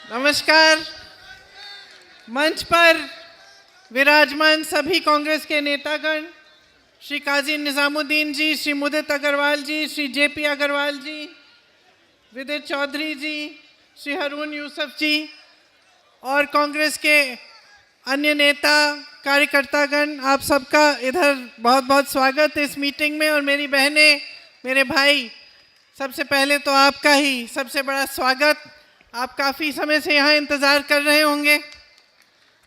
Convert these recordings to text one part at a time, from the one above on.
नमस्कार। मंच पर विराजमान सभी कांग्रेस के नेतागण, श्री काजी निजामुद्दीन जी, श्री मुदित अग्रवाल जी, श्री जेपी अग्रवाल जी, विदित चौधरी जी, श्री हरून यूसुफ जी और कांग्रेस के अन्य नेता कार्यकर्तागण, आप सबका इधर बहुत बहुत स्वागत इस मीटिंग में। और मेरी बहनें, मेरे भाई, सबसे पहले तो आपका ही सबसे बड़ा स्वागत। आप काफ़ी समय से यहाँ इंतज़ार कर रहे होंगे,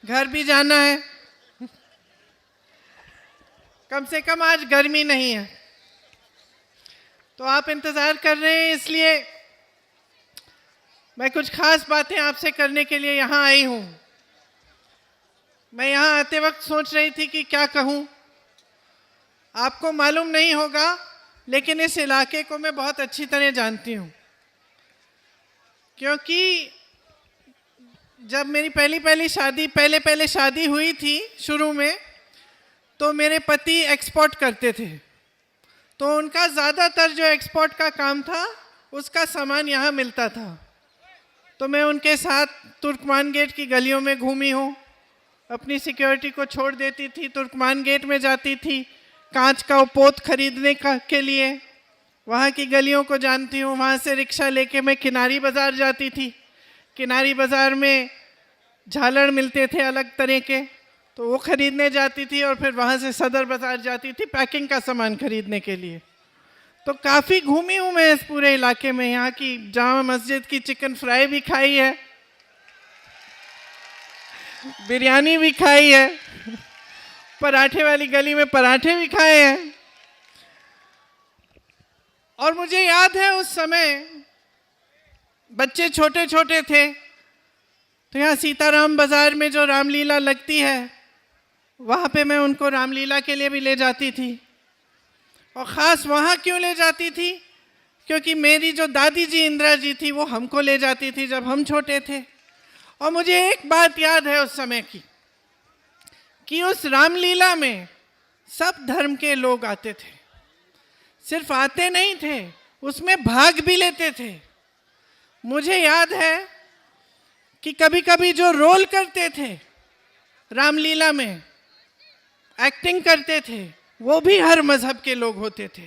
घर भी जाना है। कम से कम आज गर्मी नहीं है तो आप इंतज़ार कर रहे हैं, इसलिए मैं कुछ खास बातें आपसे करने के लिए यहाँ आई हूँ। मैं यहाँ आते वक्त सोच रही थी कि क्या कहूँ। आपको मालूम नहीं होगा, लेकिन इस इलाके को मैं बहुत अच्छी तरह जानती हूँ, क्योंकि जब मेरी पहले शादी हुई थी शुरू में, तो मेरे पति एक्सपोर्ट करते थे, तो उनका ज़्यादातर जो एक्सपोर्ट का काम था उसका सामान यहाँ मिलता था। तो मैं उनके साथ तुर्कमान गेट की गलियों में घूमी हूँ, अपनी सिक्योरिटी को छोड़ देती थी, तुर्कमान गेट में जाती थी कांच का पोत खरीदने के लिए, वहाँ की गलियों को जानती हूँ। वहाँ से रिक्शा लेके मैं किनारी बाज़ार जाती थी। किनारी बाज़ार में झालर मिलते थे अलग तरह के, तो वो खरीदने जाती थी और फिर वहाँ से सदर बाज़ार जाती थी पैकिंग का सामान खरीदने के लिए। तो काफ़ी घूमी हूँ मैं इस पूरे इलाके में। यहाँ की जामा मस्जिद की चिकन फ्राई भी खाई है, बिरयानी भी खाई है, पराठे वाली गली में पराठे भी खाए हैं। और मुझे याद है उस समय बच्चे छोटे छोटे थे, तो यहाँ सीताराम बाज़ार में जो रामलीला लगती है, वहाँ पे मैं उनको रामलीला के लिए भी ले जाती थी। और ख़ास वहाँ क्यों ले जाती थी? क्योंकि मेरी जो दादी जी इंदिरा जी थी, वो हमको ले जाती थी जब हम छोटे थे। और मुझे एक बात याद है उस समय की, कि उस रामलीला में सब धर्म के लोग आते थे। सिर्फ आते नहीं थे, उसमें भाग भी लेते थे। मुझे याद है कि कभी कभी जो रोल करते थे रामलीला में, एक्टिंग करते थे, वो भी हर मजहब के लोग होते थे।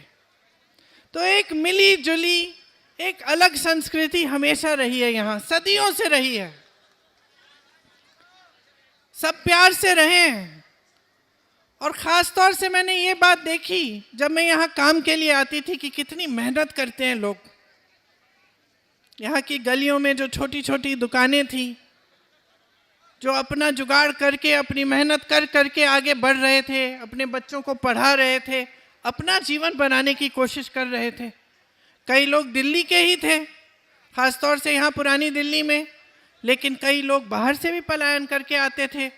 तो एक मिली जुली एक अलग संस्कृति हमेशा रही है, यहाँ सदियों से रही है। सब प्यार से रहे हैं। और ख़ास तौर से मैंने ये बात देखी जब मैं यहाँ काम के लिए आती थी कि कितनी मेहनत करते हैं लोग। यहाँ की गलियों में जो छोटी छोटी दुकानें थी, जो अपना जुगाड़ करके अपनी मेहनत कर करके आगे बढ़ रहे थे, अपने बच्चों को पढ़ा रहे थे, अपना जीवन बनाने की कोशिश कर रहे थे। कई लोग दिल्ली के ही थे, ख़ास तौर से यहाँ पुरानी दिल्ली में, लेकिन कई लोग बाहर से भी पलायन करके आते थे।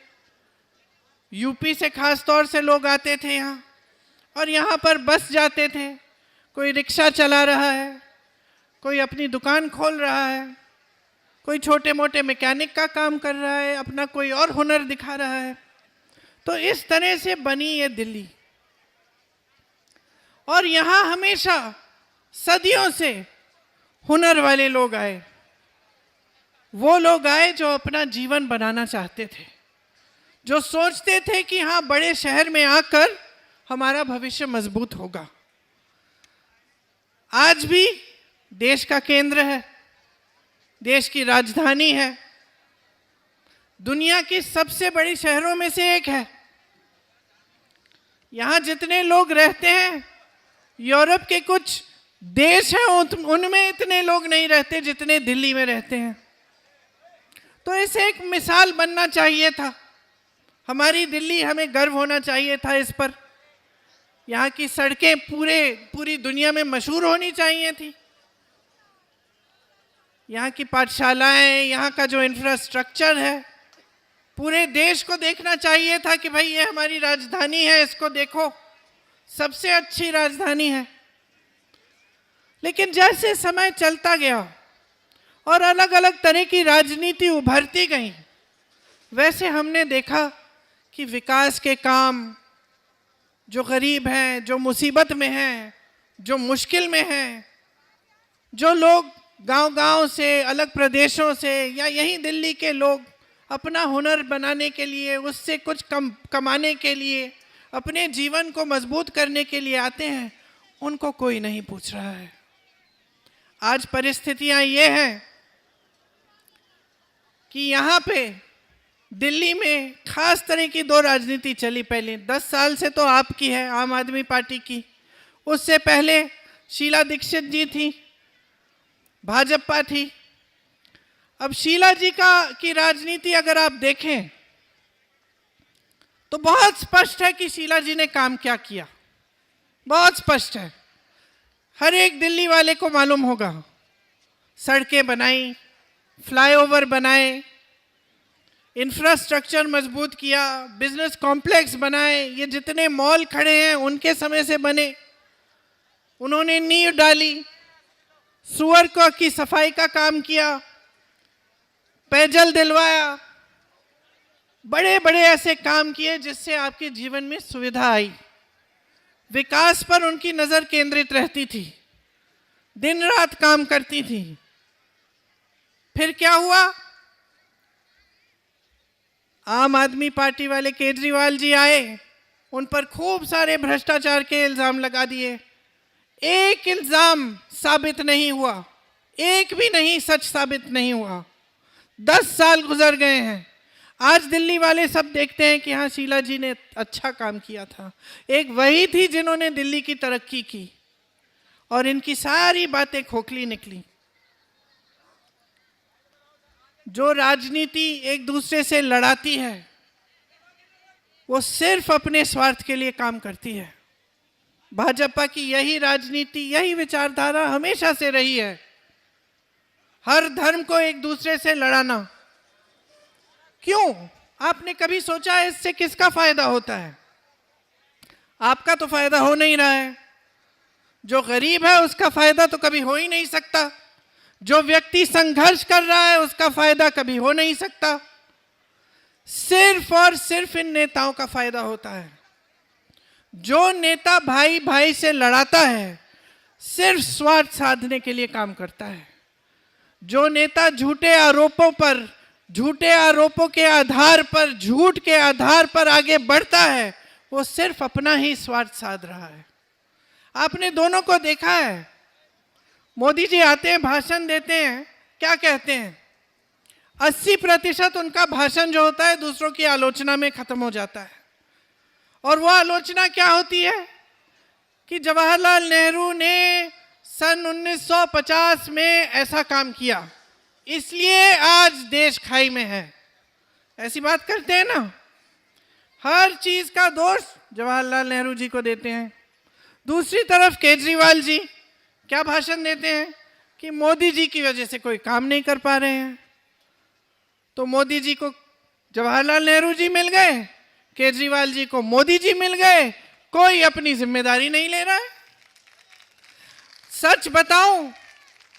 यूपी से खास तौर से लोग आते थे यहाँ, और यहाँ पर बस जाते थे। कोई रिक्शा चला रहा है, कोई अपनी दुकान खोल रहा है, कोई छोटे मोटे मैकेनिक का काम कर रहा है, अपना कोई और हुनर दिखा रहा है। तो इस तरह से बनी ये दिल्ली। और यहाँ हमेशा सदियों से हुनर वाले लोग आए, वो लोग आए जो अपना जीवन बनाना चाहते थे, जो सोचते थे कि हाँ, बड़े शहर में आकर हमारा भविष्य मजबूत होगा। आज भी देश का केंद्र है, देश की राजधानी है, दुनिया की सबसे बड़ी शहरों में से एक है। यहाँ जितने लोग रहते हैं, यूरोप के कुछ देश हैं उनमें इतने लोग नहीं रहते जितने दिल्ली में रहते हैं। तो इसे एक मिसाल बनना चाहिए था। हमारी दिल्ली, हमें गर्व होना चाहिए था इस पर। यहाँ की सड़कें पूरी दुनिया में मशहूर होनी चाहिए थी। यहाँ की पाठशालाएं, यहाँ का जो इंफ्रास्ट्रक्चर है, पूरे देश को देखना चाहिए था कि भाई ये हमारी राजधानी है, इसको देखो, सबसे अच्छी राजधानी है। लेकिन जैसे समय चलता गया और अलग अलग तरह की राजनीति उभरती गई, वैसे हमने देखा कि विकास के काम, जो गरीब हैं, जो मुसीबत में हैं, जो मुश्किल में हैं, जो लोग गांव-गांव से, अलग प्रदेशों से या यहीं दिल्ली के लोग अपना हुनर बनाने के लिए, उससे कुछ कमाने के लिए, अपने जीवन को मजबूत करने के लिए आते हैं, उनको कोई नहीं पूछ रहा है। आज परिस्थितियां ये हैं कि यहाँ पे दिल्ली में खास तरह की दो राजनीति चली। पहले 10 साल से तो आपकी है, आम आदमी पार्टी की। उससे पहले शीला दीक्षित जी थी, भाजपा थी। अब शीला जी की राजनीति अगर आप देखें तो बहुत स्पष्ट है कि शीला जी ने काम क्या किया, बहुत स्पष्ट है। हर एक दिल्ली वाले को मालूम होगा। सड़कें बनाई, फ्लाईओवर बनाए, इंफ्रास्ट्रक्चर मजबूत किया, बिजनेस कॉम्प्लेक्स बनाए। ये जितने मॉल खड़े हैं उनके समय से बने। उन्होंने नींव डाली, सुअर की सफाई का काम किया, पेयजल दिलवाया, बड़े बड़े ऐसे काम किए जिससे आपके जीवन में सुविधा आई। विकास पर उनकी नजर केंद्रित रहती थी, दिन रात काम करती थी। फिर क्या हुआ? आम आदमी पार्टी वाले केजरीवाल जी आए, उन पर खूब सारे भ्रष्टाचार के इल्जाम लगा दिए। एक इल्जाम साबित नहीं हुआ, एक भी नहीं सच साबित नहीं हुआ। 10 साल गुजर गए हैं। आज दिल्ली वाले सब देखते हैं कि हाँ, शीला जी ने अच्छा काम किया था। एक वही थी जिन्होंने दिल्ली की तरक्की की, और इनकी सारी बातें खोखली निकली। जो राजनीति एक दूसरे से लड़ाती है वो सिर्फ अपने स्वार्थ के लिए काम करती है। भाजपा की यही राजनीति, यही विचारधारा हमेशा से रही है। हर धर्म को एक दूसरे से लड़ाना। क्यों? आपने कभी सोचा है इससे किसका फायदा होता है? आपका तो फायदा हो नहीं रहा है। जो गरीब है उसका फायदा तो कभी हो ही नहीं सकता। जो व्यक्ति संघर्ष कर रहा है उसका फायदा कभी हो नहीं सकता। सिर्फ और सिर्फ इन नेताओं का फायदा होता है। जो नेता भाई भाई से लड़ाता है सिर्फ स्वार्थ साधने के लिए काम करता है। जो नेता झूठे आरोपों के आधार पर, झूठ के आधार पर आगे बढ़ता है, वो सिर्फ अपना ही स्वार्थ साध रहा है। आपने दोनों को देखा है। मोदी जी आते हैं, भाषण देते हैं, क्या कहते हैं? 80% उनका भाषण जो होता है दूसरों की आलोचना में खत्म हो जाता है। और वो आलोचना क्या होती है कि जवाहरलाल नेहरू ने सन 1950 में ऐसा काम किया, इसलिए आज देश खाई में है। ऐसी बात करते हैं ना। हर चीज का दोष जवाहरलाल नेहरू जी को देते हैं। दूसरी तरफ केजरीवाल जी क्या भाषण देते हैं कि मोदी जी की वजह से कोई काम नहीं कर पा रहे हैं। तो मोदी जी को जवाहरलाल नेहरू जी मिल गए, केजरीवाल जी को मोदी जी मिल गए, कोई अपनी जिम्मेदारी नहीं ले रहा है।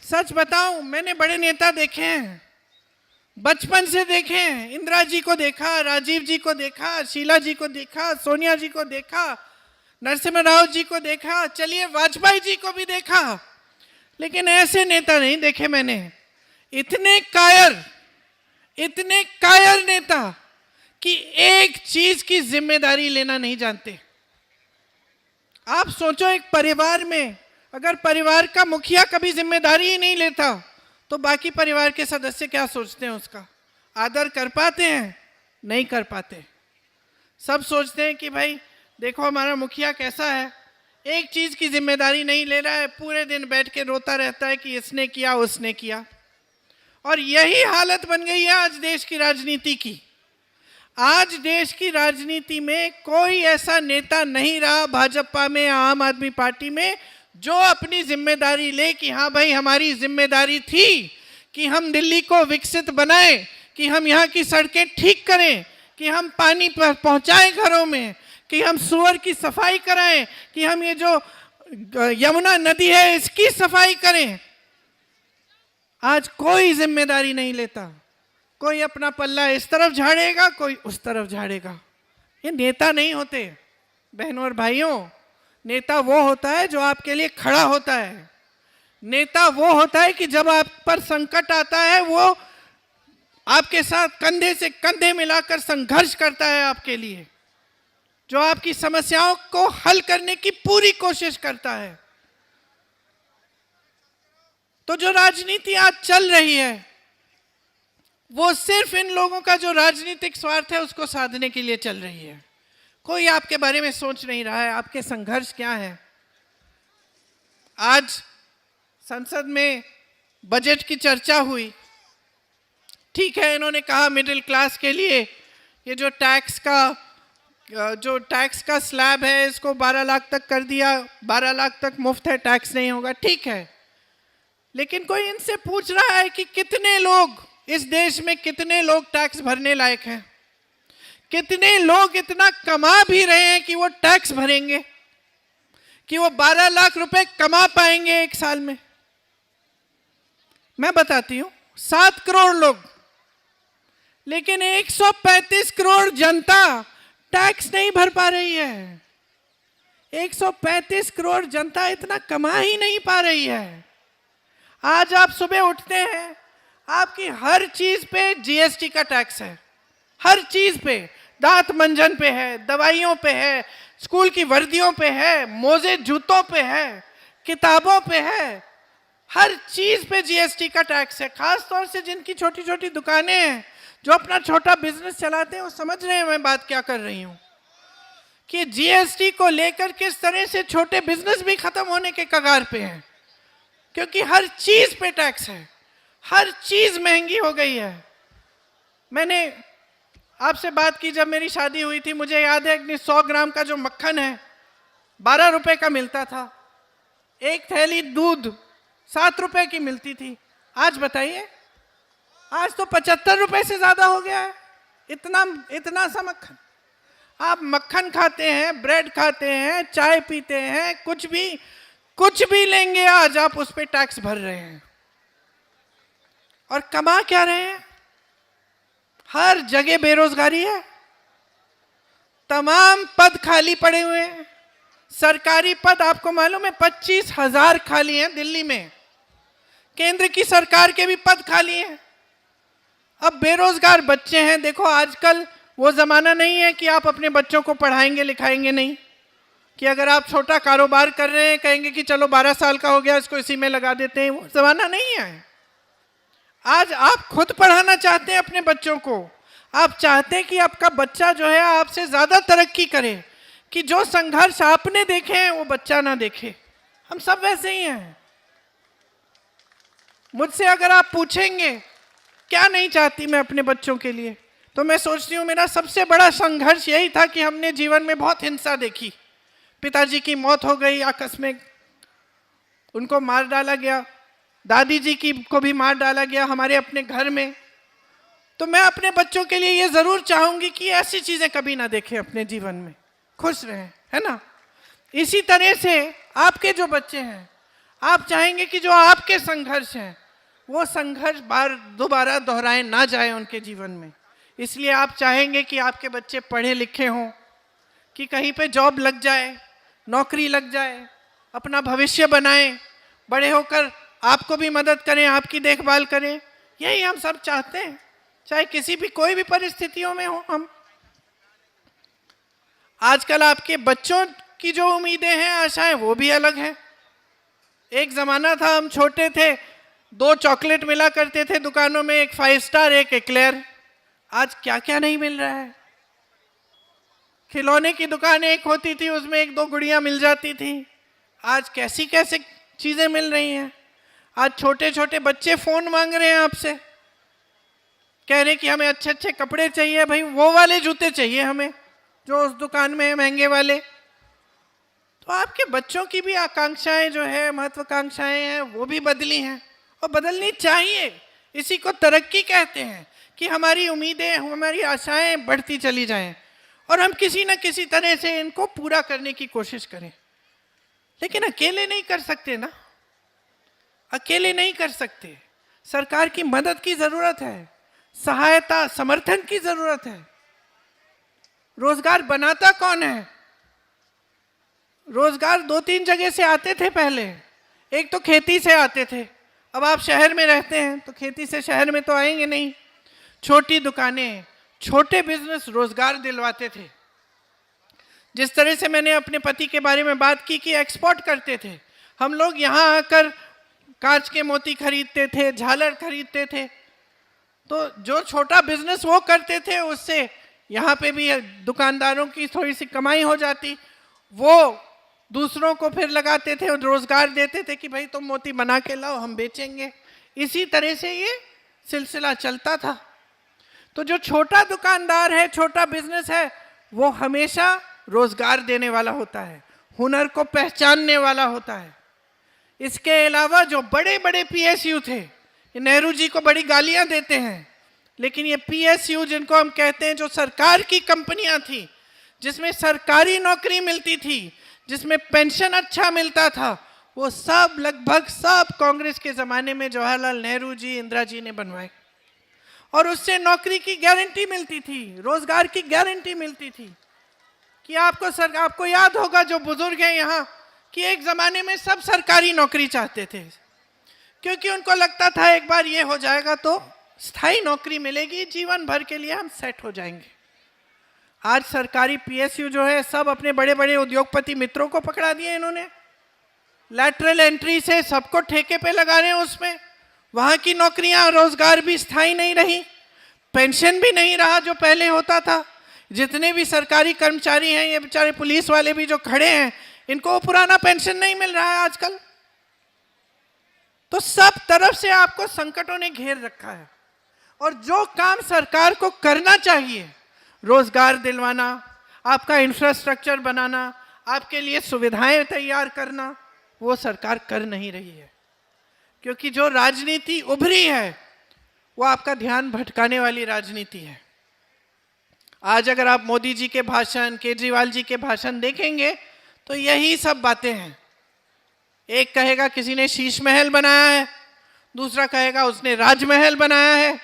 सच बताऊं, मैंने बड़े नेता देखे हैं, बचपन से देखे हैं। इंदिरा जी को देखा, राजीव जी को देखा, शीला जी को देखा, सोनिया जी को देखा, नरसिम्हा राव जी को देखा, चलिए वाजपेयी जी को भी देखा, लेकिन ऐसे नेता नहीं देखे मैंने। इतने कायर नेता कि एक चीज की जिम्मेदारी लेना नहीं जानते। आप सोचो, एक परिवार में अगर परिवार का मुखिया कभी जिम्मेदारी ही नहीं लेता तो बाकी परिवार के सदस्य क्या सोचते हैं? उसका आदर कर पाते हैं? नहीं कर पाते। सब सोचते हैं कि भाई देखो हमारा मुखिया कैसा है, एक चीज की जिम्मेदारी नहीं ले रहा है, पूरे दिन बैठ के रोता रहता है कि इसने किया उसने किया। और यही हालत बन गई है आज देश की राजनीति की। आज देश की राजनीति में कोई ऐसा नेता नहीं रहा, भाजपा में, आम आदमी पार्टी में, जो अपनी जिम्मेदारी ले कि हाँ भाई हमारी जिम्मेदारी थी कि हम दिल्ली को विकसित बनाएं, कि हम यहाँ की सड़कें ठीक करें, कि हम पानी पहुँचाएं घरों में, कि हम सुअर की सफाई कराएं, कि हम ये जो यमुना नदी है इसकी सफाई करें। आज कोई जिम्मेदारी नहीं लेता। कोई अपना पल्ला इस तरफ झाड़ेगा, कोई उस तरफ झाड़ेगा। ये नेता नहीं होते बहनों और भाइयों। नेता वो होता है जो आपके लिए खड़ा होता है। नेता वो होता है कि जब आप पर संकट आता है वो आपके साथ कंधे से कंधे मिलाकर संघर्ष करता है आपके लिए, जो आपकी समस्याओं को हल करने की पूरी कोशिश करता है। तो जो राजनीति आज चल रही है वो सिर्फ इन लोगों का जो राजनीतिक स्वार्थ है उसको साधने के लिए चल रही है। कोई आपके बारे में सोच नहीं रहा है आपके संघर्ष क्या है। आज संसद में बजट की चर्चा हुई, ठीक है, इन्होंने कहा मिडिल क्लास के लिए ये जो टैक्स का स्लैब है इसको 12 लाख तक कर दिया, 12 लाख तक मुफ्त है, टैक्स नहीं होगा, ठीक है। लेकिन कोई इनसे पूछ रहा है कि कितने लोग इस देश में, कितने लोग टैक्स भरने लायक हैं, कितने लोग इतना कमा भी रहे हैं कि वो टैक्स भरेंगे, कि वो 12 लाख रुपए कमा पाएंगे एक साल में। मैं बताती हूं, 7 करोड़ लोग, लेकिन 135 करोड़ जनता टैक्स नहीं भर पा रही है। 135 करोड़ जनता इतना कमा ही नहीं पा रही है। आज आप सुबह उठते हैं, आपकी हर चीज पे जीएसटी का टैक्स है, हर चीज पे, दांत मंजन पे है, दवाइयों पे है, स्कूल की वर्दियों पे है, मोजे जूतों पे है, किताबों पे है, हर चीज पे जीएसटी का टैक्स है। खास तौर से जिनकी छोटी छोटी दुकानें हैं, जो अपना छोटा बिजनेस चलाते हैं, वो समझ रहे हैं मैं बात क्या कर रही हूं, कि जीएसटी को लेकर किस तरह से छोटे बिजनेस भी खत्म होने के कगार पे हैं, क्योंकि हर चीज पे टैक्स है, हर चीज महंगी हो गई है। मैंने आपसे बात की जब मेरी शादी हुई थी, मुझे याद है कि 100 ग्राम का जो मक्खन है 12 रुपए का मिलता था, एक थैली दूध 7 रुपए की मिलती थी। आज बताइए, आज तो 75 रुपए से ज्यादा हो गया है, इतना सा मक्खन। आप मक्खन खाते हैं, ब्रेड खाते हैं, चाय पीते हैं, कुछ भी लेंगे आज आप उस पर टैक्स भर रहे हैं। और कमा क्या रहे हैं? हर जगह बेरोजगारी है, तमाम पद खाली पड़े हुए हैं। सरकारी पद आपको मालूम है 25,000 खाली हैं दिल्ली में, केंद्र की सरकार के भी पद खाली हैं। अब बेरोजगार बच्चे हैं। देखो आजकल वो जमाना नहीं है कि आप अपने बच्चों को पढ़ाएंगे लिखाएंगे नहीं, कि अगर आप छोटा कारोबार कर रहे हैं कहेंगे कि चलो 12 साल का हो गया इसको इसी में लगा देते हैं, वो जमाना नहीं है। आज आप खुद पढ़ाना चाहते हैं अपने बच्चों को, आप चाहते हैं कि आपका बच्चा जो है आपसे ज्यादा तरक्की करे, कि जो संघर्ष आपने देखे हैं वो बच्चा ना देखे। हम सब वैसे ही हैं। मुझसे अगर आप पूछेंगे क्या नहीं चाहती मैं अपने बच्चों के लिए, तो मैं सोचती हूँ मेरा सबसे बड़ा संघर्ष यही था कि हमने जीवन में बहुत हिंसा देखी। पिताजी की मौत हो गई आकस्मिक, उनको मार डाला गया, दादी जी की को भी मार डाला गया हमारे अपने घर में। तो मैं अपने बच्चों के लिए ये जरूर चाहूंगी कि ऐसी चीजें कभी ना देखें अपने जीवन में, खुश रहें, है ना। इसी तरह से आपके जो बच्चे हैं, आप चाहेंगे कि जो आपके संघर्ष हैं वो संघर्ष दोबारा दोहराए ना जाए उनके जीवन में। इसलिए आप चाहेंगे कि आपके बच्चे पढ़े लिखे हों, कि कहीं पे जॉब लग जाए, नौकरी लग जाए, अपना भविष्य बनाएं, बड़े होकर आपको भी मदद करें, आपकी देखभाल करें। यही हम सब चाहते हैं, चाहे किसी भी कोई भी परिस्थितियों में हो हम। आजकल आपके बच्चों की जो उम्मीदें हैं, आशाएं, वो भी अलग हैं। एक जमाना था हम छोटे थे, 2 चॉकलेट मिला करते थे दुकानों में, एक 5 स्टार एक एक्लेयर। आज क्या क्या नहीं मिल रहा है। खिलौने की दुकान एक होती थी, उसमें 1-2 गुड़ियां मिल जाती थी। आज कैसी कैसी चीजें मिल रही हैं। आज छोटे छोटे बच्चे फोन मांग रहे हैं आपसे, कह रहे कि हमें अच्छे अच्छे कपड़े चाहिए, भाई वो वाले जूते चाहिए हमें जो उस दुकान में है महंगे वाले। तो आपके बच्चों की भी आकांक्षाएं जो है, महत्वाकांक्षाएं हैं, वो भी बदली हैं और बदलनी चाहिए। इसी को तरक्की कहते हैं, कि हमारी उम्मीदें, हमारी आशाएं बढ़ती चली जाएं और हम किसी न किसी तरह से इनको पूरा करने की कोशिश करें। लेकिन अकेले नहीं कर सकते ना, अकेले नहीं कर सकते। सरकार की मदद की जरूरत है, सहायता समर्थन की जरूरत है। रोजगार बनाता कौन है? रोजगार 2-3 जगह से आते थे पहले। एक तो खेती से आते थे, अब आप शहर में रहते हैं तो खेती से शहर में तो आएंगे नहीं। छोटी दुकानें, छोटे बिजनेस रोजगार दिलवाते थे। जिस तरह से मैंने अपने पति के बारे में बात की कि एक्सपोर्ट करते थे, हम लोग यहाँ आकर कांच के मोती खरीदते थे, झालर खरीदते थे, तो जो छोटा बिजनेस वो करते थे उससे यहाँ पे भी दुकानदारों की थोड़ी सी कमाई हो जाती, वो दूसरों को फिर लगाते थे और रोजगार देते थे कि भाई तुम मोती बना के लाओ, हम बेचेंगे। इसी तरह से ये सिलसिला चलता था। तो जो छोटा दुकानदार है, छोटा बिजनेस है, वो हमेशा रोजगार देने वाला होता है, हुनर को पहचानने वाला होता है। इसके अलावा जो बड़े बड़े पीएसयू थे, नेहरू जी को बड़ी गालियां देते हैं, लेकिन ये पीएसयू जिनको हम कहते हैं, जो सरकार की कंपनियां थी, जिसमें सरकारी नौकरी मिलती थी, जिसमें पेंशन अच्छा मिलता था, वो सब लगभग सब कांग्रेस के ज़माने में जवाहरलाल नेहरू जी, इंदिरा जी ने बनवाए। और उससे नौकरी की गारंटी मिलती थी, रोजगार की गारंटी मिलती थी। कि आपको याद होगा जो बुजुर्ग हैं यहाँ, कि एक ज़माने में सब सरकारी नौकरी चाहते थे, क्योंकि उनको लगता था एक बार ये हो जाएगा तो स्थायी नौकरी मिलेगी, जीवन भर के लिए हम सेट हो जाएंगे। आज सरकारी पीएसयू जो है, सब अपने बड़े बड़े उद्योगपति मित्रों को पकड़ा दिए इन्होंने। लैटरल एंट्री से सबको ठेके पे लगा रहे हैं उसमें। वहाँ की नौकरियां, रोजगार भी स्थायी नहीं रही, पेंशन भी नहीं रहा जो पहले होता था। जितने भी सरकारी कर्मचारी हैं, ये बेचारे पुलिस वाले भी जो खड़े हैं, इनको पुराना पेंशन नहीं मिल रहा है आजकल। तो सब तरफ से आपको संकटों ने घेर रखा है। और जो काम सरकार को करना चाहिए, रोजगार दिलवाना, आपका इंफ्रास्ट्रक्चर बनाना, आपके लिए सुविधाएं तैयार करना, वो सरकार कर नहीं रही है। क्योंकि जो राजनीति उभरी है वो आपका ध्यान भटकाने वाली राजनीति है। आज अगर आप मोदी जी के भाषण, केजरीवाल जी के भाषण देखेंगे तो यही सब बातें हैं। एक कहेगा किसी ने शीश महल बनाया है, दूसरा कहेगा उसने राजमहल बनाया है।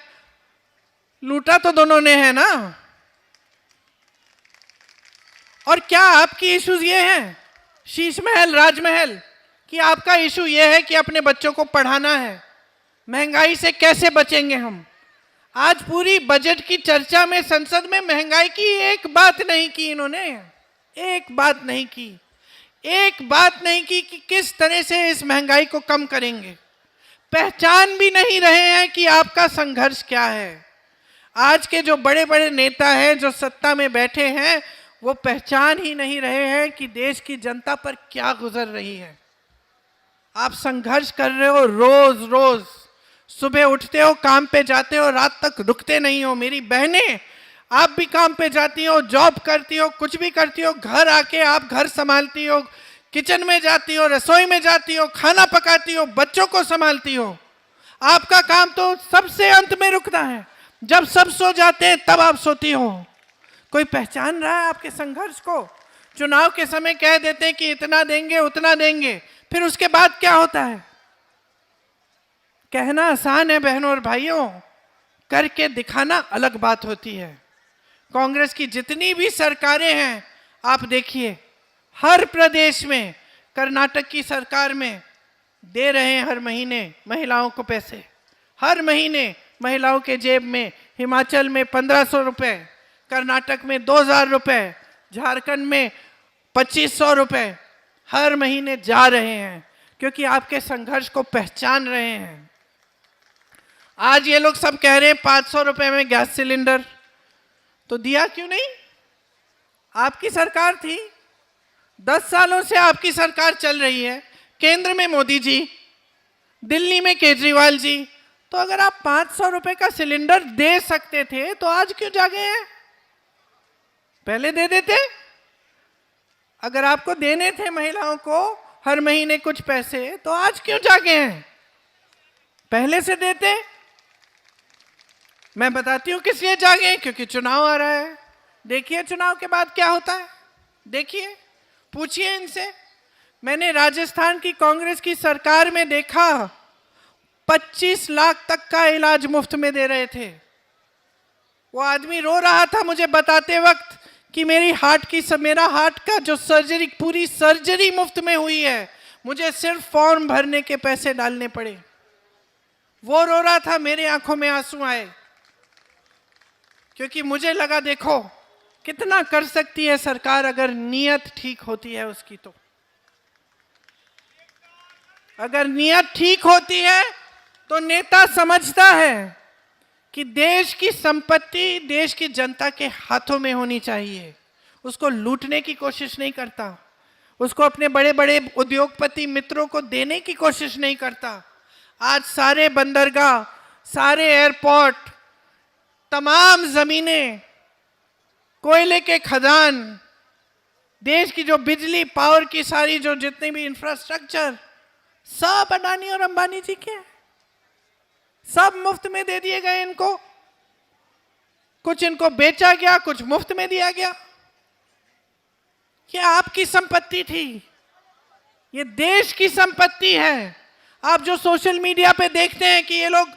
लूटा तो दोनों ने है ना। और क्या आपकी इश्यूज ये हैं, शीश महल, राजमहल, कि आपका इशू ये है कि अपने बच्चों को पढ़ाना है, महंगाई से कैसे बचेंगे हम। आज पूरी बजट की चर्चा में संसद में महंगाई की एक बात नहीं की इन्होंने, एक बात नहीं की, एक बात नहीं की कि किस तरह से इस महंगाई को कम करेंगे। पहचान भी नहीं रहे हैं कि आपका संघर्ष क्या है। आज के जो बड़े बड़े नेता हैं, जो सत्ता में बैठे हैं, वो पहचान ही नहीं रहे हैं कि देश की जनता पर क्या गुजर रही है। आप संघर्ष कर रहे हो, रोज रोज सुबह उठते हो, काम पे जाते हो, रात तक रुकते नहीं हो। मेरी बहनें, आप भी काम पे जाती हो, जॉब करती हो, कुछ भी करती हो, घर आके आप घर संभालती हो, किचन में जाती हो, रसोई में जाती हो, खाना पकाती हो, बच्चों को संभालती हो। आपका काम तो सबसे अंत में रुकता है, जब सब सो जाते हैं तब आप सोती हो। कोई पहचान रहा है आपके संघर्ष को? चुनाव के समय कह देते हैं कि इतना देंगे, उतना देंगे, फिर उसके बाद क्या होता है? कहना आसान है बहनों और भाइयों, करके दिखाना अलग बात होती है। कांग्रेस की जितनी भी सरकारें हैं, आप देखिए, हर प्रदेश में, कर्नाटक की सरकार में दे रहे हैं हर महीने महिलाओं को पैसे, हर महीने महिलाओं के जेब में। हिमाचल में 1500 रुपये, कर्नाटक में 2000 रुपये, झारखंड में 2500 रुपये हर महीने जा रहे हैं, क्योंकि आपके संघर्ष को पहचान रहे हैं। आज ये लोग सब कह रहे हैं 500 रुपये में गैस सिलेंडर, तो दिया क्यों नहीं? आपकी सरकार थी, 10 सालों से आपकी सरकार चल रही है, केंद्र में मोदी जी, दिल्ली में केजरीवाल जी। तो अगर आप 500 रुपये का सिलेंडर दे सकते थे तो आज क्यों जागे हैं? पहले दे देते। अगर आपको देने थे महिलाओं को हर महीने कुछ पैसे, तो आज क्यों जागे हैं? पहले से देते। मैं बताती हूं किस लिए जागे, क्योंकि चुनाव आ रहा है। देखिए चुनाव के बाद क्या होता है, देखिए, पूछिए इनसे। मैंने राजस्थान की कांग्रेस की सरकार में देखा, 25 लाख तक का इलाज मुफ्त में दे रहे थे। वो आदमी रो रहा था मुझे बताते वक्त कि मेरा हार्ट का जो सर्जरी, पूरी सर्जरी मुफ्त में हुई है, मुझे सिर्फ फॉर्म भरने के पैसे डालने पड़े। वो रो रहा था, मेरे आंखों में आंसू आए, क्योंकि मुझे लगा देखो कितना कर सकती है सरकार अगर नीयत ठीक होती है उसकी। तो अगर नीयत ठीक होती है तो नेता समझता है कि देश की संपत्ति देश की जनता के हाथों में होनी चाहिए, उसको लूटने की कोशिश नहीं करता, उसको अपने बड़े बड़े उद्योगपति मित्रों को देने की कोशिश नहीं करता। आज सारे बंदरगाह, सारे एयरपोर्ट, तमाम जमीनें, कोयले के खदान, देश की जो बिजली पावर की सारी जो जितने भी इंफ्रास्ट्रक्चर, सब अडानी और अंबानी जी के, सब मुफ्त में दे दिए गए इनको। कुछ इनको बेचा गया, कुछ मुफ्त में दिया गया। ये आपकी संपत्ति थी, ये देश की संपत्ति है। आप जो सोशल मीडिया पे देखते हैं कि ये लोग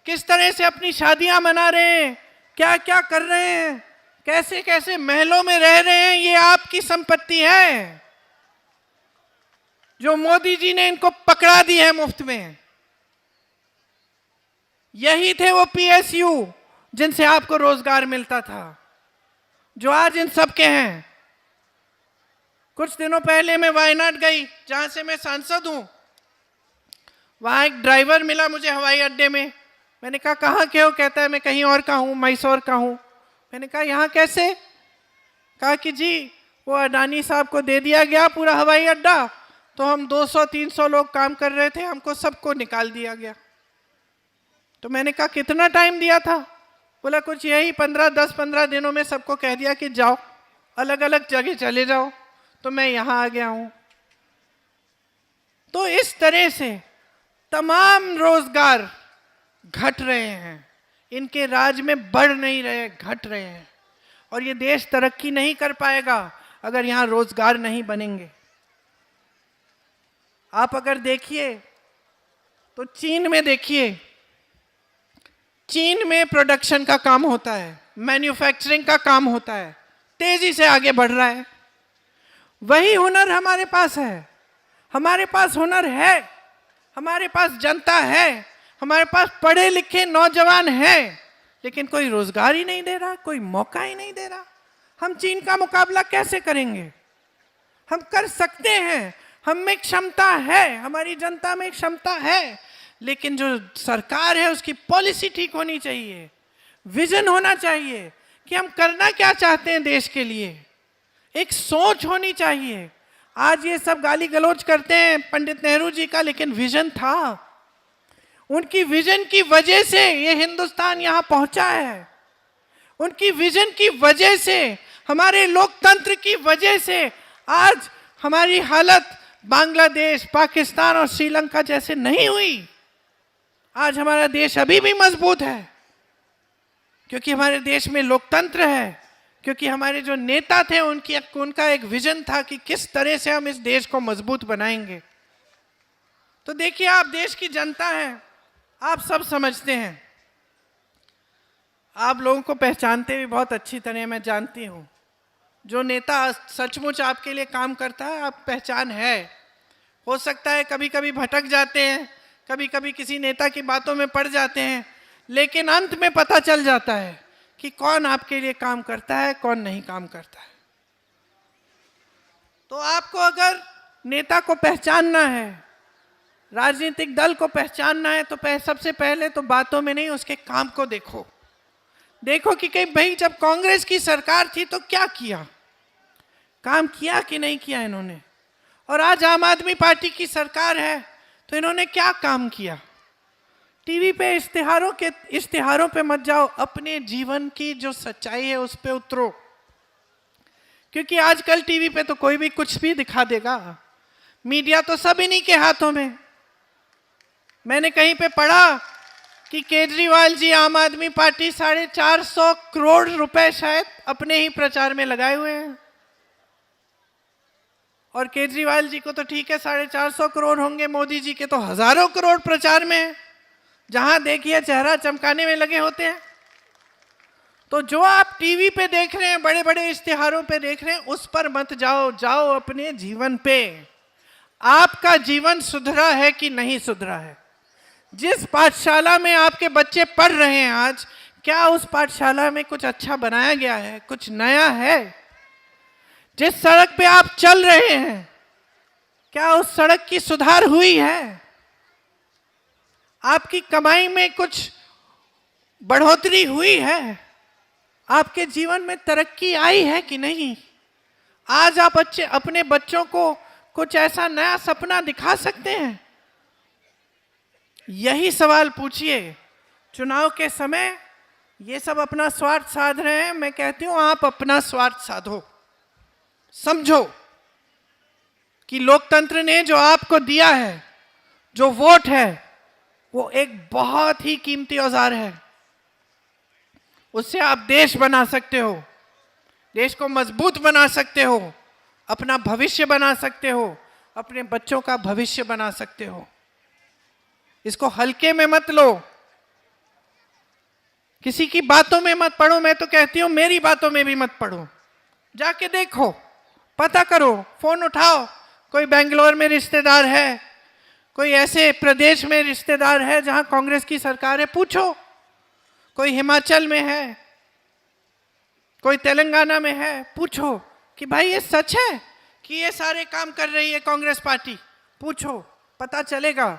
किस तरह से अपनी शादियां मना रहे हैं, क्या क्या कर रहे हैं, कैसे कैसे महलों में रह रहे हैं, ये आपकी संपत्ति है जो मोदी जी ने इनको पकड़ा दी है मुफ्त में। यही थे वो पीएसयू जिनसे आपको रोजगार मिलता था, जो आज इन सब के हैं। कुछ दिनों पहले मैं वायनाड गई, जहां से मैं सांसद हूं। वहां एक ड्राइवर मिला मुझे हवाई अड्डे में। मैंने कहा कहाँ के हो? कहता है मैं कहीं और का हूं, मैसूर का हूं। मैंने कहा यहाँ कैसे? कहा कि जी वो अडानी साहब को दे दिया गया पूरा हवाई अड्डा, तो हम 200-300 लोग काम कर रहे थे, हमको सबको निकाल दिया गया। तो मैंने कहा कितना टाइम दिया था? बोला कुछ यही 10-15 दिनों में सबको कह दिया कि जाओ अलग अलग जगह चले जाओ। तो मैं यहां आ गया हूं। तो इस तरह से तमाम रोजगार घट रहे हैं, इनके राज में बढ़ नहीं रहे, घट रहे हैं। और ये देश तरक्की नहीं कर पाएगा अगर यहां रोजगार नहीं बनेंगे। आप अगर देखिए तो चीन में देखिए, चीन में प्रोडक्शन का काम होता है, मैन्युफैक्चरिंग का काम होता है, तेजी से आगे बढ़ रहा है। वही हुनर हमारे पास है, हमारे पास हुनर है, हमारे पास जनता है, हमारे पास पढ़े लिखे नौजवान हैं, लेकिन कोई रोजगार ही नहीं दे रहा, कोई मौका ही नहीं दे रहा। हम चीन का मुकाबला कैसे करेंगे? हम कर सकते हैं, हम में क्षमता है, हमारी जनता में क्षमता है, लेकिन जो सरकार है उसकी पॉलिसी ठीक होनी चाहिए, विजन होना चाहिए कि हम करना क्या चाहते हैं देश के लिए, एक सोच होनी चाहिए। आज ये सब गाली गलौज करते हैं पंडित नेहरू जी का, लेकिन विजन था। उनकी विजन की वजह से ये हिंदुस्तान यहां पहुंचा है, उनकी विजन की वजह से, हमारे लोकतंत्र की वजह से आज हमारी हालत बांग्लादेश, पाकिस्तान और श्रीलंका जैसे नहीं हुई। आज हमारा देश अभी भी मजबूत है, क्योंकि हमारे देश में लोकतंत्र है, क्योंकि हमारे जो नेता थे उनका एक विजन था कि किस तरह से हम इस देश को मजबूत बनाएंगे। तो देखिए, आप देश की जनता हैं, आप सब समझते हैं, आप लोगों को पहचानते भी बहुत अच्छी तरह, मैं जानती हूं। जो नेता सचमुच आपके लिए काम करता है, आप पहचान है। हो सकता है कभी कभी भटक जाते हैं, कभी कभी किसी नेता की बातों में पड़ जाते हैं, लेकिन अंत में पता चल जाता है कि कौन आपके लिए काम करता है, कौन नहीं काम करता है। तो आपको अगर नेता को पहचानना है, राजनीतिक दल को पहचानना है, तो सबसे पहले तो बातों में नहीं, उसके काम को देखो। देखो कि कहीं भाई जब कांग्रेस की सरकार थी तो क्या किया, काम किया कि नहीं किया इन्होंने, और आज आम आदमी पार्टी की सरकार है तो इन्होंने क्या काम किया। टीवी पे इश्तिहारों पे मत जाओ, अपने जीवन की जो सच्चाई है उस पे उतरो, क्योंकि आजकल टीवी पे तो कोई भी कुछ भी दिखा देगा, मीडिया तो सब इन्हीं के हाथों में। मैंने कहीं पे पढ़ा कि केजरीवाल जी आम आदमी पार्टी 450 करोड़ रुपए शायद अपने ही प्रचार में लगाए हुए हैं। और केजरीवाल जी को तो ठीक है 450 करोड़ होंगे, मोदी जी के तो हजारों करोड़ प्रचार में है, जहां देखिए चेहरा चमकाने में लगे होते हैं। तो जो आप टीवी पे देख रहे हैं, बड़े बड़े इश्तिहारों पे देख रहे हैं, उस पर मत जाओ, जाओ अपने जीवन पे। आपका जीवन सुधरा है कि नहीं सुधरा है? जिस पाठशाला में आपके बच्चे पढ़ रहे हैं आज, क्या उस पाठशाला में कुछ अच्छा बनाया गया है, कुछ नया है? जिस सड़क पे आप चल रहे हैं, क्या उस सड़क की सुधार हुई है? आपकी कमाई में कुछ बढ़ोतरी हुई है? आपके जीवन में तरक्की आई है कि नहीं? आज आप अपने बच्चों को कुछ ऐसा नया सपना दिखा सकते हैं? यही सवाल पूछिए। चुनाव के समय ये सब अपना स्वार्थ साध रहे हैं। मैं कहती हूं आप अपना स्वार्थ साधो। समझो कि लोकतंत्र ने जो आपको दिया है, जो वोट है, वो एक बहुत ही कीमती औजार है। उससे आप देश बना सकते हो, देश को मजबूत बना सकते हो, अपना भविष्य बना सकते हो, अपने बच्चों का भविष्य बना सकते हो। इसको हल्के में मत लो, किसी की बातों में मत पढ़ो। मैं तो कहती हूं मेरी बातों में भी मत पढ़ो, जाके देखो, पता करो, फोन उठाओ। कोई बेंगलोर में रिश्तेदार है, कोई ऐसे प्रदेश में रिश्तेदार है जहां कांग्रेस की सरकार है, पूछो। कोई हिमाचल में है, कोई तेलंगाना में है, पूछो कि भाई ये सच है कि ये सारे काम कर रही है कांग्रेस पार्टी? पूछो, पता चलेगा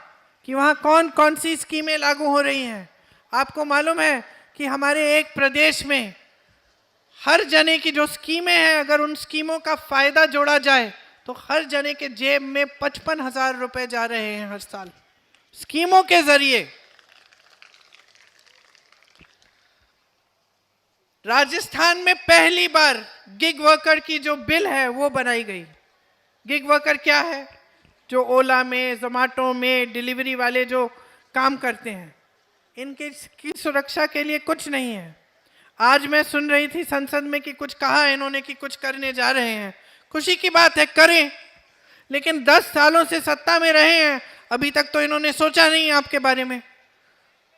कि वहाँ कौन कौन सी स्कीमें लागू हो रही हैं। आपको मालूम है कि हमारे एक प्रदेश में हर जने की जो स्कीमें हैं, अगर उन स्कीमों का फायदा जोड़ा जाए तो हर जने के जेब में 55,000 रुपए जा रहे हैं हर साल, स्कीमों के जरिए। राजस्थान में पहली बार गिग वर्कर की जो बिल है वो बनाई गई। गिग वर्कर क्या है? जो ओला में, जोमेटो में डिलीवरी वाले जो काम करते हैं, इनकी सुरक्षा के लिए कुछ नहीं है। आज मैं सुन रही थी संसद में कि कुछ कहा इन्होंने कि कुछ करने जा रहे हैं। खुशी की बात है, करें, लेकिन 10 सालों से सत्ता में रहे हैं, अभी तक तो इन्होंने सोचा नहीं आपके बारे में।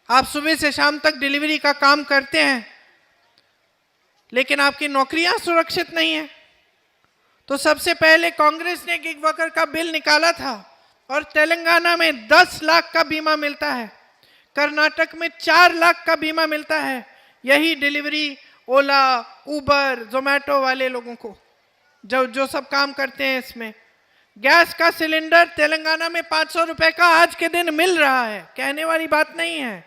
आप सुबह से शाम तक डिलीवरी का काम करते हैं, लेकिन आपकी नौकरियां सुरक्षित नहीं है। तो सबसे पहले कांग्रेस ने गिग वर्कर का बिल निकाला था और तेलंगाना में 10 लाख का बीमा मिलता है, कर्नाटक में 4 लाख का बीमा मिलता है। यही डिलीवरी, ओला, उबर, जोमेटो वाले लोगों को जो सब काम करते हैं इसमें। गैस का सिलेंडर तेलंगाना में 500 रुपए का आज के दिन मिल रहा है, कहने वाली बात नहीं है।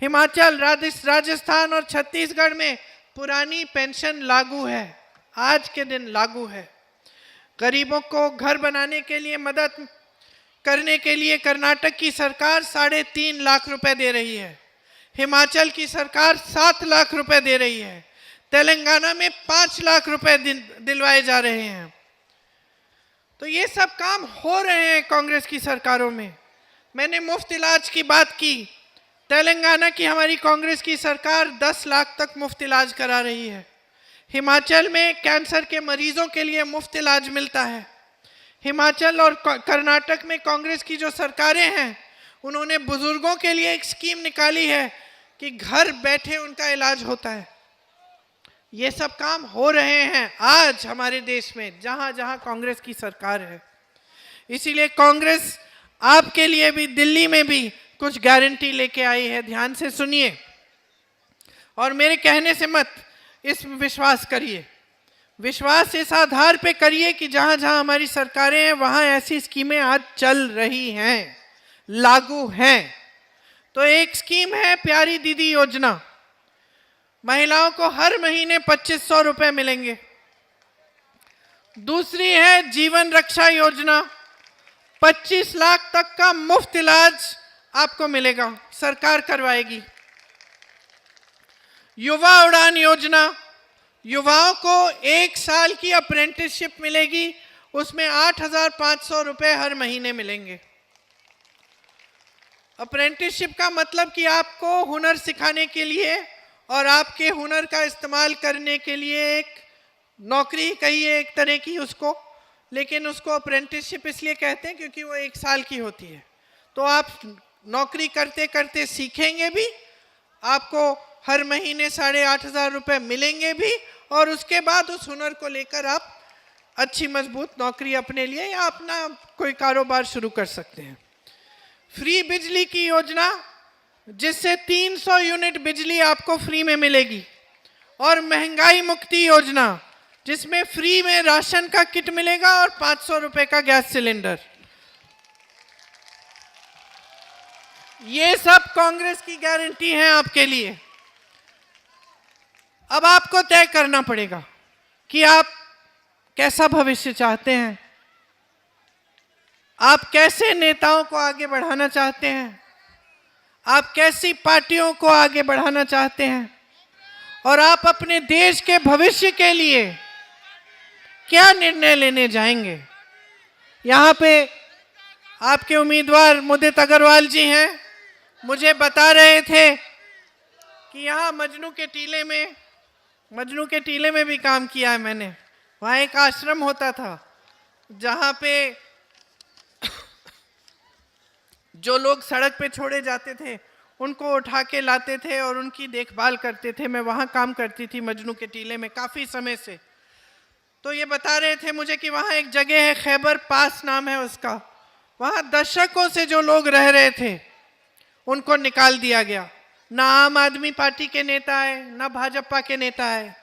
हिमाचल, राजस्थान और छत्तीसगढ़ में पुरानी पेंशन लागू है, आज के दिन लागू है। गरीबों को घर बनाने के लिए मदद करने के लिए कर्नाटक की सरकार 3.5 लाख रुपए दे रही है, हिमाचल की सरकार 7 लाख रुपए दे रही है, तेलंगाना में 5 लाख रुपए दिलवाए जा रहे हैं। तो ये सब काम हो रहे हैं कांग्रेस की सरकारों में। मैंने मुफ्त इलाज की बात की, तेलंगाना की हमारी कांग्रेस की सरकार 10 लाख तक मुफ्त इलाज करा रही है। हिमाचल में कैंसर के मरीजों के लिए मुफ्त इलाज मिलता है। हिमाचल और कर्नाटक में कांग्रेस की जो सरकारें हैं, उन्होंने बुजुर्गों के लिए एक स्कीम निकाली है कि घर बैठे उनका इलाज होता है। ये सब काम हो रहे हैं आज हमारे देश में, जहां जहां कांग्रेस की सरकार है। इसीलिए कांग्रेस आपके लिए भी दिल्ली में भी कुछ गारंटी लेके आई है, ध्यान से सुनिए और मेरे कहने से मत इस विश्वास करिए। विश्वास इस आधार पे करिए कि जहां जहां हमारी सरकारें हैं वहां ऐसी स्कीमें आज चल रही हैं, लागू हैं। तो एक स्कीम है प्यारी दीदी योजना, महिलाओं को हर महीने 2500 रुपए मिलेंगे। दूसरी है जीवन रक्षा योजना, 25 लाख तक का मुफ्त इलाज आपको मिलेगा, सरकार करवाएगी। युवा उड़ान योजना, युवाओं को 1 साल की अप्रेंटिसशिप मिलेगी, उसमें 8,500 रुपए हर महीने मिलेंगे। अप्रेंटिसशिप का मतलब कि आपको हुनर सिखाने के लिए और आपके हुनर का इस्तेमाल करने के लिए एक नौकरी कहिए एक तरह की उसको, लेकिन उसको अप्रेंटिसशिप इसलिए कहते हैं क्योंकि वो 1 साल की होती है। तो आप नौकरी करते करते सीखेंगे भी, आपको हर महीने 8,500 रुपए मिलेंगे भी, और उसके बाद उस हुनर को लेकर आप अच्छी मजबूत नौकरी अपने लिए या अपना कोई कारोबार शुरू कर सकते हैं। फ्री बिजली की योजना, जिससे 300 यूनिट बिजली आपको फ्री में मिलेगी। और महंगाई मुक्ति योजना, जिसमें फ्री में राशन का किट मिलेगा और 500 रुपए का गैस सिलेंडर। ये सब कांग्रेस की गारंटी है आपके लिए। अब आपको तय करना पड़ेगा कि आप कैसा भविष्य चाहते हैं, आप कैसे नेताओं को आगे बढ़ाना चाहते हैं, आप कैसी पार्टियों को आगे बढ़ाना चाहते हैं, और आप अपने देश के भविष्य के लिए क्या निर्णय लेने जाएंगे। यहाँ पे आपके उम्मीदवार मुदित अग्रवाल जी हैं, मुझे बता रहे थे कि यहाँ मजनू के टीले में भी काम किया है मैंने। वहाँ एक आश्रम होता था जहाँ पे जो लोग सड़क पे छोड़े जाते थे उनको उठा के लाते थे और उनकी देखभाल करते थे। मैं वहाँ काम करती थी मजनू के टीले में काफ़ी समय से। तो ये बता रहे थे मुझे कि वहाँ एक जगह है, खैबर पास नाम है उसका, वहाँ दशकों से जो लोग रह रहे थे उनको निकाल दिया गया। ना आम आदमी पार्टी के नेता आए, ना भाजपा के नेता आए।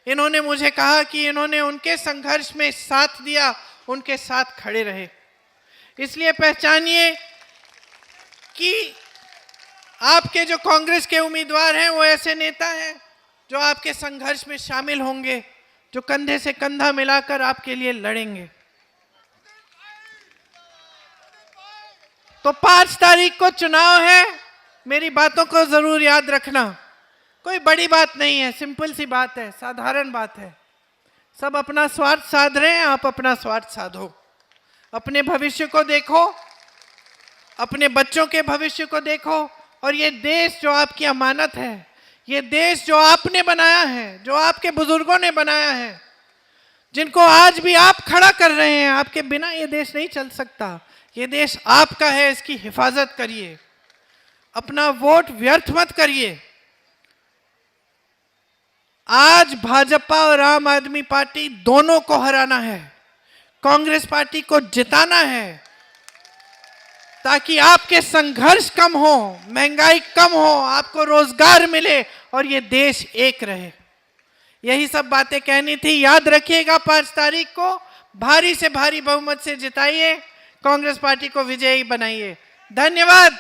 इन्होंने मुझे कहा कि इन्होंने उनके संघर्ष में साथ दिया, उनके साथ खड़े रहे। इसलिए पहचानिए कि आपके जो कांग्रेस के उम्मीदवार हैं वो ऐसे नेता हैं जो आपके संघर्ष में शामिल होंगे, जो कंधे से कंधा मिलाकर आपके लिए लड़ेंगे। तो 5 तारीख को चुनाव है, मेरी बातों को जरूर याद रखना। कोई बड़ी बात नहीं है, सिंपल सी बात है, साधारण बात है। सब अपना स्वार्थ साध रहे हैं, आप अपना स्वार्थ साधो। अपने भविष्य को देखो, अपने बच्चों के भविष्य को देखो, और ये देश जो आपकी अमानत है, ये देश जो आपने बनाया है, जो आपके बुजुर्गों ने बनाया है, जिनको आज भी आप खड़ा कर रहे हैं, आपके बिना ये देश नहीं चल सकता। ये देश आपका है, इसकी हिफाजत करिए, अपना वोट व्यर्थ मत करिए। आज भाजपा और आम आदमी पार्टी दोनों को हराना है, कांग्रेस पार्टी को जिताना है, ताकि आपके संघर्ष कम हो, महंगाई कम हो, आपको रोजगार मिले और ये देश एक रहे। यही सब बातें कहनी थी। याद रखिएगा, 5 तारीख को भारी से भारी बहुमत से जिताइए, कांग्रेस पार्टी को विजयी बनाइए। धन्यवाद।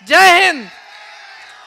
जय हिंद।